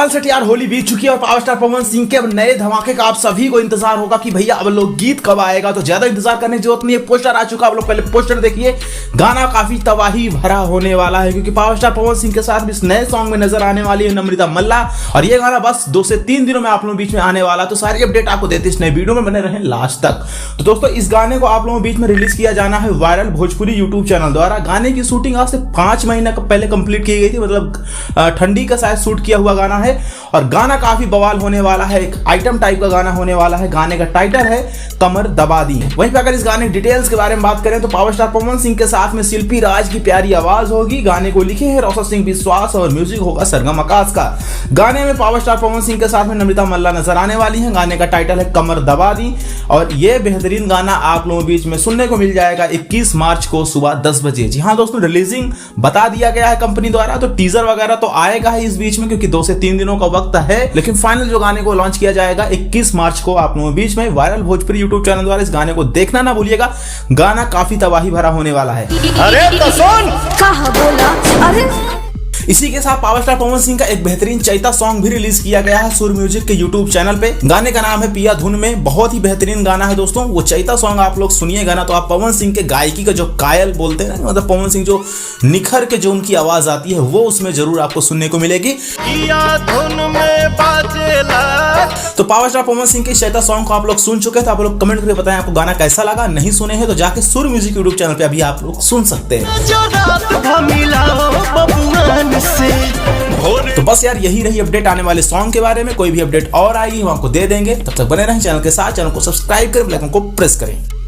पवन सेठ यार होली बीत चुकी है और पावर स्टार पवन सिंह के अब नए धमाके का आप सभी को इंतजार होगा कि भैया अब लोग गीत कब आएगा। तो ज्यादा इंतजार करने की जरूरत नहीं है, पोस्टर आ चुका, आप लोग पहले पोस्टर देखिए। गाना काफी तबाही भरा होने वाला है क्योंकि पावर स्टार पवन सिंह के साथ इस नए सॉन्ग में नजर आने वाली है नम्रता मल्ला और ये गाना बस 2 से 3 दिनों में आप लोगों के बीच में आने वाला। तो सारी अपडेट आपको देते इस नए वीडियो में, बने रहे लास्ट तक। तो दोस्तों इस गाने को आप लोगों के बीच में रिलीज किया जाना है वायरल भोजपुरी यूट्यूब चैनल द्वारा। गाने की शूटिंग आज से 5 महीना पहले कंप्लीट की गई थी, मतलब ठंडी का शायद शूट किया हुआ गाना है और गाना काफी बवाल होने वाला है। एक आइटम टाइप का गाना होने वाला है। गाने का टाइटल है कमर दबा दी। वहीं पे अगर इस गाने की डिटेल्स के बारे में बात करें तो पावर स्टार पवन सिंह के साथ में शिल्पी राज की प्यारी आवाज होगी। गाने को लिखे हैं रोशन सिंह विश्वास और म्यूजिक होगा सरगम आकाश का। गाने में पावर स्टार पवन सिंह के साथ में नम्रता मल्ला नजर आने वाली है। गाने का टाइटल है कमर दबा दी और ये बेहतरीन गाना आप लोगों के बीच में सुनने को मिल जाएगा 21 मार्च को सुबह 10 बजे। जी हाँ दोस्तों, रिलीजिंग बता दिया गया है कंपनी द्वारा, तो टीजर वगैरह तो आएगा ही इस बीच में क्योंकि 2 से 3 दिनों का वक्त है। लेकिन फाइनल जो गाने को लॉन्च किया जाएगा 21 मार्च को आप लोगों के बीच में वायरल भोजपुरी यूट्यूब चैनल द्वारा। इस गाने को देखना ना भूलिएगा, गाना काफी तबाही भरा होने वाला है। अरे तो सुन कहा बोला। अरे इसी के साथ पावर स्टार पवन सिंह का एक बेहतरीन चैता सॉन्ग भी रिलीज किया गया है सुर म्यूजिक के यूट्यूब चैनल पे। गाने का नाम है पिया धुन में। बहुत ही बेहतरीन गाना है दोस्तों। वो चैता सॉन्ग आप लोग सुनिएगा ना तो आप पवन सिंह के गायकी का जो कायल बोलते हैं, मतलब पवन सिंह जो निखर के जो उनकी आवाज आती है वो उसमें जरूर आपको सुनने को मिलेगी। पिया धुन में बाजेला। तो पावर स्टार पवन सिंह के चैता सॉन्ग को आप लोग सुन चुके हैं तो आप लोग कमेंट करके बताएं आपको गाना कैसा लगा। नहीं सुने हैं तो जाके सुर म्यूजिक यूट्यूब चैनल पे अभी आप लोग सुन सकते हैं। तो बस यार यही रही अपडेट आने वाले सॉन्ग के बारे में। कोई भी अपडेट और आएगी हम आपको दे देंगे। तब तक बने रहें चैनल के साथ। चैनल को सब्सक्राइब करें, बेल आइकन को प्रेस करें।